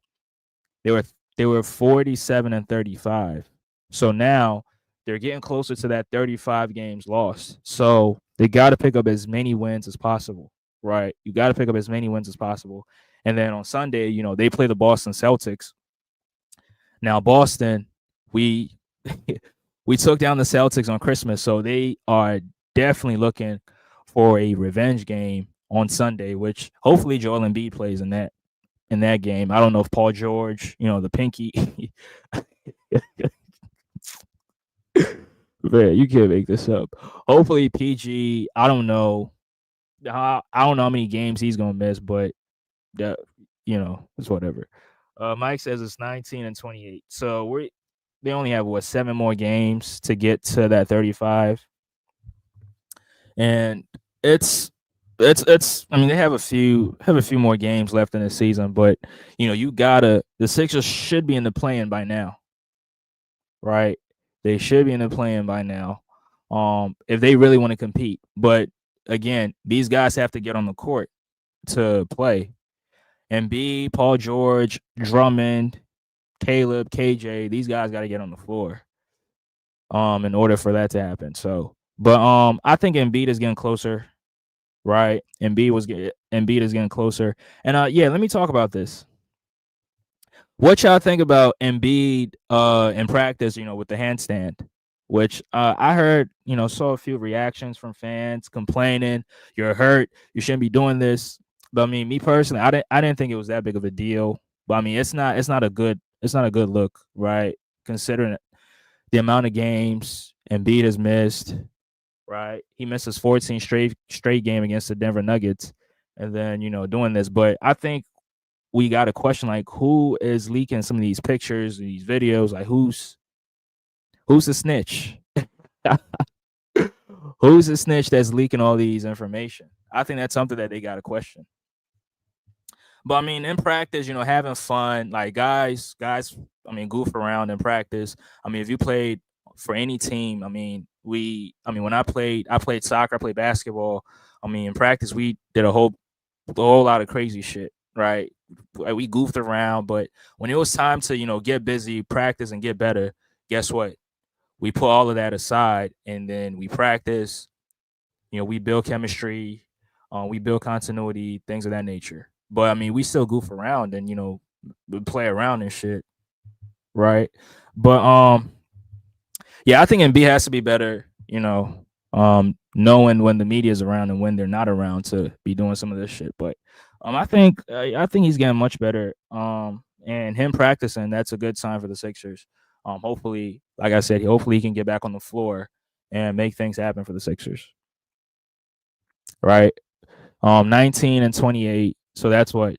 They were they were 47 and 35. So now they're getting closer to that 35 games lost. So they got to pick up as many wins as possible, right? You got to pick up as many wins as possible. And then on Sunday, they play the Boston Celtics. Now Boston, we we took down the Celtics on Christmas, so they are definitely looking for a revenge game on Sunday, which hopefully Joel Embiid plays in that game. I don't know if Paul George, the pinky. Man, you can't make this up. Hopefully PG. I don't know. I don't know how many games he's gonna miss, but that it's whatever. Mike says it's 19 and 28. So they only have what 7 more games to get to that 35, and it's. I mean, they have a few more games left in the season, but the Sixers should be in the play-in by now, right? They should be in the play-in by now, if they really want to compete. But again, these guys have to get on the court to play. Embiid, Paul George, Drummond, Caleb, KJ, these guys got to get on the floor, in order for that to happen. So, but I think Embiid is getting closer, right? Embiid is getting closer, and yeah, let me talk about this. What y'all think about Embiid in practice? With the handstand, which I heard, saw a few reactions from fans complaining, "You're hurt. You shouldn't be doing this." But I mean, me personally, I didn't think it was that big of a deal. But I mean, it's not a good look, right? Considering the amount of games Embiid has missed, right? He missed his 14 straight game against the Denver Nuggets, and then doing this. But I think we got a question like who is leaking some of these pictures, these videos, like who's the snitch? Who's the snitch that's leaking all these information? I think that's something that they got to question. But I mean, in practice, having fun, like guys, I mean, goof around in practice. I mean, if you played for any team, when I played soccer, I played basketball. I mean, in practice, we did a whole lot of crazy shit, right? Like, we goofed around, but when it was time to get busy, practice, and get better, guess what? We put all of that aside, and then we practice. We build chemistry, we build continuity, things of that nature. But I mean, we still goof around and we play around and shit, right? But yeah, I think MB has to be better. Knowing when the media is around and when they're not around to be doing some of this shit. But I think he's getting much better. And him practicing, that's a good sign for the Sixers. Hopefully, like I said, hopefully he can get back on the floor and make things happen for the Sixers. Right? 19 and 28. So that's what.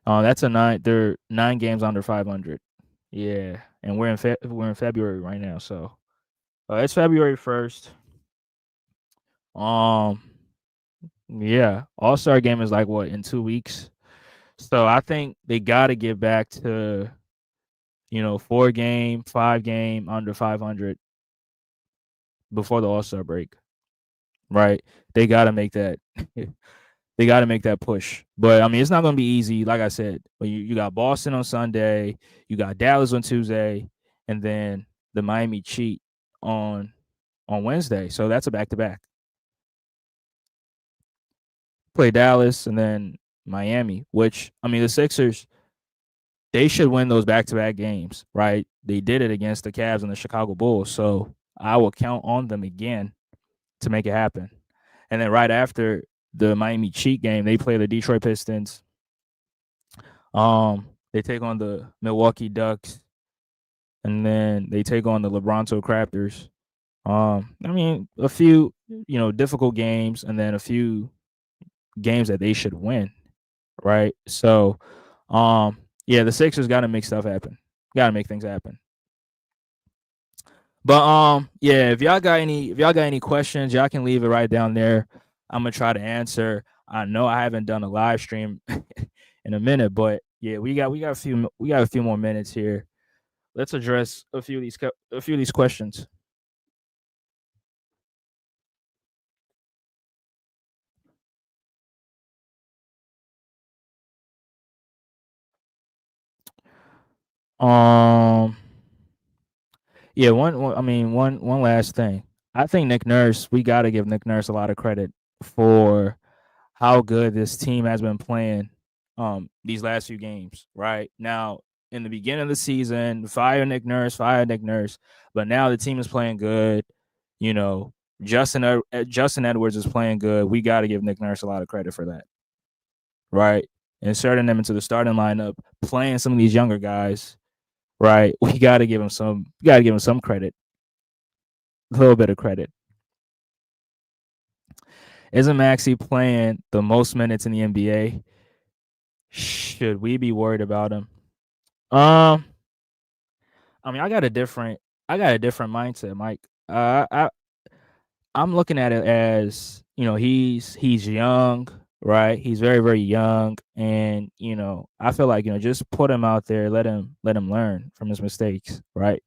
That's a nine. They're 9 games under 500. Yeah, and we're in February right now. So it's February 1st. Um, yeah, All Star game is like what in 2 weeks. So I think they got to get back to 4 game, 5 game under 500 before the All Star break. Right? They got to make that. They got to make that push. But I mean, it's not going to be easy. Like I said, but you got Boston on Sunday, you got Dallas on Tuesday, and then the Miami cheat on Wednesday. So that's a back to back. play Dallas, and then Miami. Which I mean, the Sixers they should win those back-to-back games, right? They did it against the Cavs and the Chicago Bulls, so I will count on them again to make it happen. And then right after the Miami cheat game, they play the Detroit Pistons. They take on the Milwaukee Ducks, and then they take on the LeBronto Raptors. I mean, a few difficult games, and then a few games that they should win, right? So, yeah, the Sixers got to make stuff happen. Got to make things happen. But yeah, if y'all got any questions, y'all can leave it right down there. I'm gonna try to answer. I know I haven't done a live stream in a minute, but yeah, we got a few more minutes here. Let's address a few of these questions. Um, yeah, I mean, one last thing. I think Nick Nurse, we got to give Nick Nurse a lot of credit for how good this team has been playing these last few games, right? Now, in the beginning of the season, fire Nick Nurse, but now the team is playing good. You know, Justin Edwards is playing good. We got to give Nick Nurse a lot of credit for that, right? Inserting them into the starting lineup, playing some of these younger guys, right? We got to give him some credit, a little bit of credit. Isn't Maxi playing the most minutes in the NBA? Should we be worried about him? Um, I mean, I got a different mindset, Mike. I'm looking at it as he's young, right? He's very very young, and I feel like just put him out there, let him learn from his mistakes, right?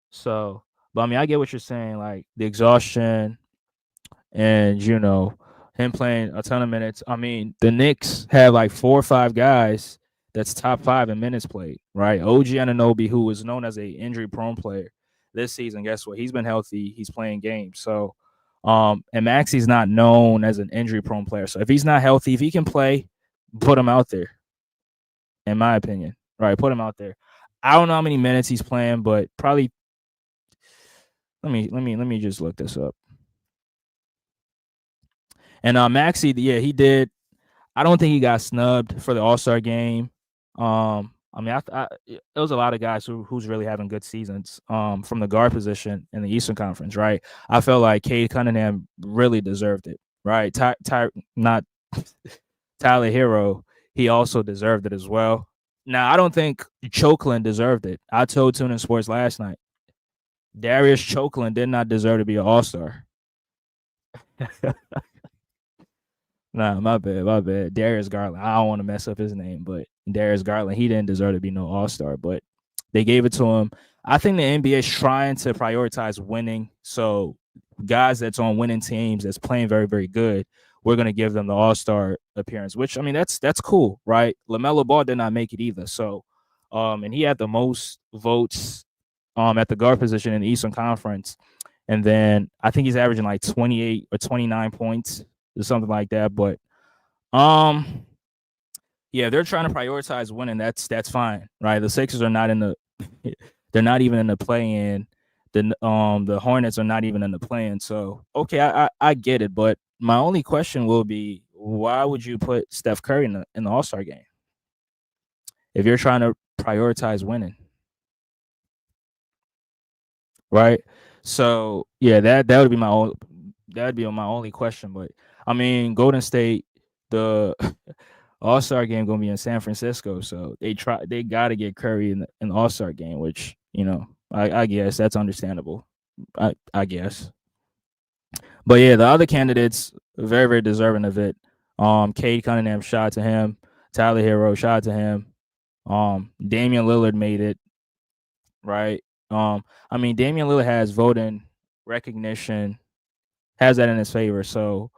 So, but I mean, I get what you're saying, like the exhaustion, and him playing a ton of minutes. I mean, the Knicks have like 4 or 5 guys that's top 5 in minutes played, right? OG Anunoby, who is known as a injury prone player this season, guess what? He's been healthy. He's playing games. So, and Maxi's not known as an injury prone player. So if he's not healthy, if he can play, put him out there. In my opinion, right? Put him out there. I don't know how many minutes he's playing, but probably. Let me just look this up. And Maxi, yeah, he did. I don't think he got snubbed for the All Star game. I mean, there was a lot of guys who's really having good seasons. From the guard position in the Eastern Conference, right? I felt like Cade Cunningham really deserved it, right? Not Tyler Hero, he also deserved it as well. Now, I don't think Choklin deserved it. I told TuneIn Sports last night, Darius Choklin did not deserve to be an All Star. Nah, my bad, my bad. Darius Garland. I don't want to mess up his name, but Darius Garland, he didn't deserve to be no All Star, but they gave it to him. I think the NBA is trying to prioritize winning. So guys that's on winning teams that's playing very, very good, we're gonna give them the All Star appearance. Which I mean, that's cool, right? LaMelo Ball did not make it either. So, and he had the most votes at the guard position in the Eastern Conference, and then I think he's averaging like 28 or 29 points or something like that. But um, yeah, they're trying to prioritize winning. That's fine, right? The Sixers are not in the, they're not even in the play-in. The Hornets are not even in the play-in. So okay, I get it, but my only question will be, why would you put Steph Curry in the All Star game if you're trying to prioritize winning, right? So yeah, that would be my only question. But I mean, Golden State, the All Star game gonna be in San Francisco, so they got to get Curry in the All Star game, which I guess that's understandable. I guess, but yeah, the other candidates very very deserving of it. Cade Cunningham, shout out to him. Tyler Hero, shout out to him. Damian Lillard made it, right. I mean, Damian Lillard has voting recognition, has that in his favor, so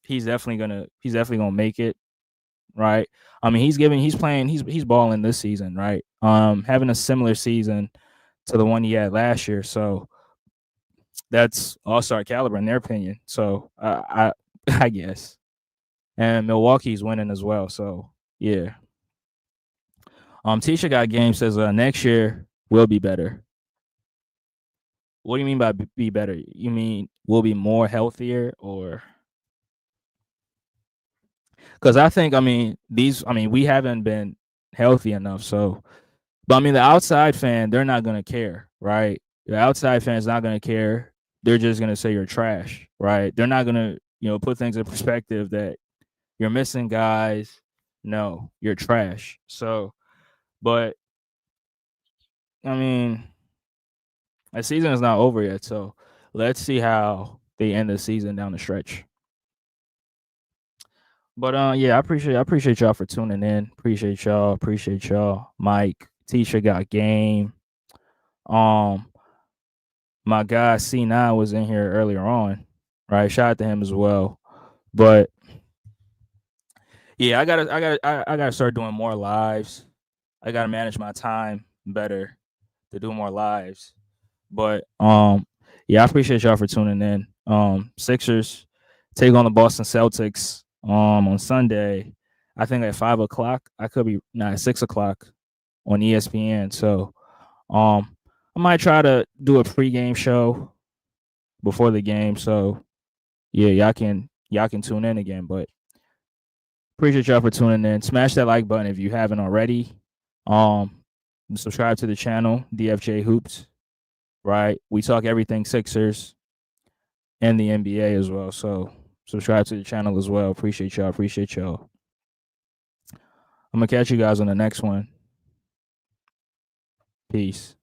he's definitely gonna make it, right? I mean, he's balling this season, right? Having a similar season to the one he had last year, so that's all star caliber in their opinion. So I guess. And Milwaukee's winning as well. So yeah. Tisha got game says next year will be better. What do you mean by be better? You mean we'll be more healthier, or because I mean we haven't been healthy enough. So, but I mean the outside fan, they're not gonna care, right? The outside fan's not gonna care. They're just gonna say you're trash, right? They're not gonna put things in perspective that you're missing guys. No, you're trash. So, but I mean the season is not over yet, so let's see how they end the season down the stretch. But yeah, I appreciate y'all for tuning in. Appreciate y'all. Mike, Tisha got game. Um, my guy C9 was in here earlier on, right? Shout out to him as well. But yeah, I gotta start doing more lives. I gotta manage my time better to do more lives. But yeah, I appreciate y'all for tuning in. Sixers take on the Boston Celtics on Sunday. I think at 5 o'clock. I could be not at 6 o'clock on ESPN. So I might try to do a pregame show before the game. So yeah, y'all can tune in again. But appreciate y'all for tuning in. Smash that like button if you haven't already. Um Subscribe to the channel, DFJ Hoops. Right? We talk everything Sixers and the NBA as well. So subscribe to the channel as well. Appreciate y'all. Appreciate y'all. I'm gonna catch you guys on the next one. Peace.